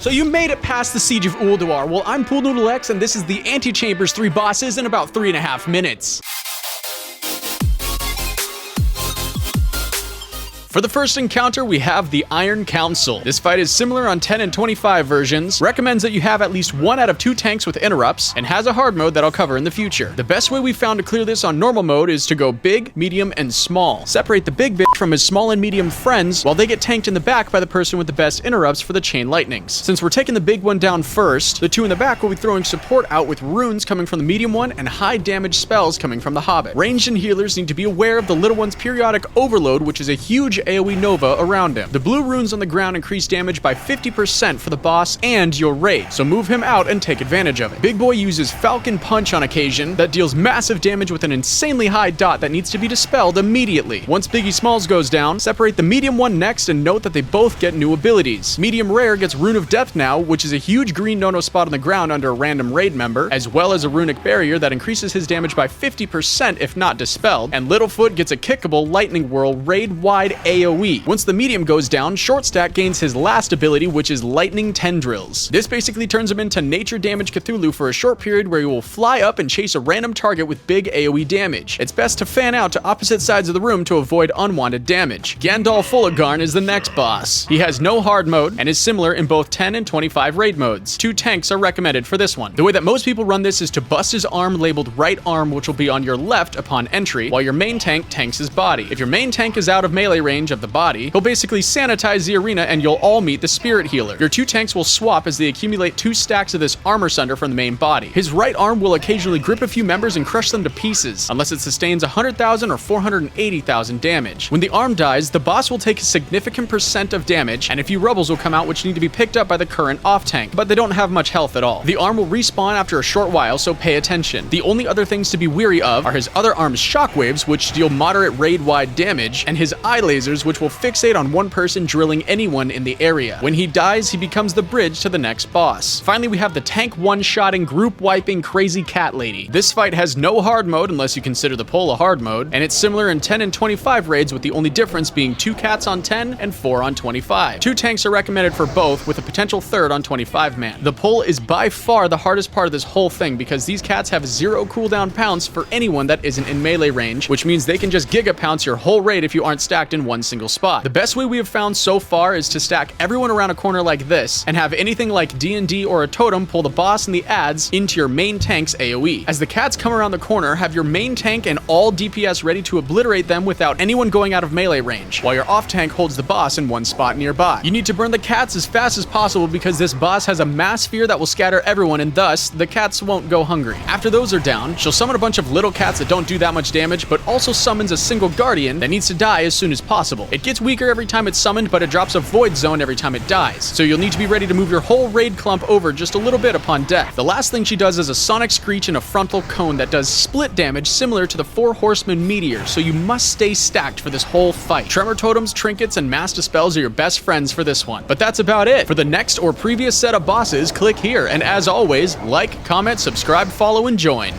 So you made it past the Siege of Ulduar. Well, I'm Pool Noodle X, and this is the Anti-Chambers 3 bosses in about 3.5 minutes. For the first encounter, we have the Iron Council. This fight is similar on 10 and 25 versions, recommends that you have at least 1 out of 2 tanks with interrupts, and has a hard mode that I'll cover in the future. The best way we found to clear this on normal mode is to go big, medium, and small. Separate the big bitch from his small and medium friends while they get tanked in the back by the person with the best interrupts for the chain lightnings. Since we're taking the big one down first, the 2 in the back will be throwing support out with runes coming from the medium one and high damage spells coming from the hobbit. Ranged and healers need to be aware of the little one's periodic overload, which is a huge AoE Nova around him. The blue runes on the ground increase damage by 50% for the boss and your raid, so move him out and take advantage of it. Big Boy uses Falcon Punch on occasion that deals massive damage with an insanely high dot that needs to be dispelled immediately. Once Biggie Smalls goes down, separate the medium one next and note that they both get new abilities. Medium Rare gets Rune of Death now, which is a huge green no-no spot on the ground under a random raid member, as well as a runic barrier that increases his damage by 50% if not dispelled, and Littlefoot gets a kickable Lightning Whirl raid-wide AoE. Once the medium goes down, Short Stack gains his last ability, which is Lightning Tendrils. This basically turns him into Nature Damage Cthulhu for a short period where he will fly up and chase a random target with big AoE damage. It's best to fan out to opposite sides of the room to avoid unwanted damage. Gandalf Fulagarn is the next boss. He has no hard mode and is similar in both 10 and 25 raid modes. 2 tanks are recommended for this one. The way that most people run this is to bust his arm labeled right arm, which will be on your left upon entry, while your main tank tanks his body. If your main tank is out of melee range of the body, he'll basically sanitize the arena and you'll all meet the spirit healer. Your 2 tanks will swap as they accumulate 2 stacks of this armor sunder from the main body. His right arm will occasionally grip a few members and crush them to pieces, unless it sustains 100,000 or 480,000 damage. When the arm dies, the boss will take a significant percent of damage, and a few rubbles will come out which need to be picked up by the current off tank, but they don't have much health at all. The arm will respawn after a short while, so pay attention. The only other things to be weary of are his other arm's shockwaves, which deal moderate raid-wide damage, and his eye lasers, which will fixate on one person drilling anyone in the area. When he dies, he becomes the bridge to the next boss. Finally, we have the tank one-shotting, group-wiping Crazy Cat Lady. This fight has no hard mode unless you consider the pole a hard mode, and it's similar in 10 and 25 raids, with the only difference being 2 cats on 10 and 4 on 25. 2 tanks are recommended for both, with a potential third on 25 man. The pole is by far the hardest part of this whole thing because these cats have 0 cooldown pounce for anyone that isn't in melee range, which means they can just giga pounce your whole raid if you aren't stacked in one single spot. The best way we have found so far is to stack everyone around a corner like this and have anything like D&D or a totem pull the boss and the adds into your main tank's AoE. As the cats come around the corner, have your main tank and all DPS ready to obliterate them without anyone going out of melee range, while your off tank holds the boss in one spot nearby. You need to burn the cats as fast as possible because this boss has a mass sphere that will scatter everyone, and thus the cats won't go hungry. After those are down, she'll summon a bunch of little cats that don't do that much damage, but also summons a single guardian that needs to die as soon as possible. It gets weaker every time it's summoned, but it drops a void zone every time it dies, so you'll need to be ready to move your whole raid clump over just a little bit upon death. The last thing she does is a sonic screech and a frontal cone that does split damage similar to the 4 Horsemen meteor, so you must stay stacked for this whole fight. Tremor totems, trinkets, and mass dispels are your best friends for this one. But that's about it. For the next or previous set of bosses, click here, and as always, like, comment, subscribe, follow, and join.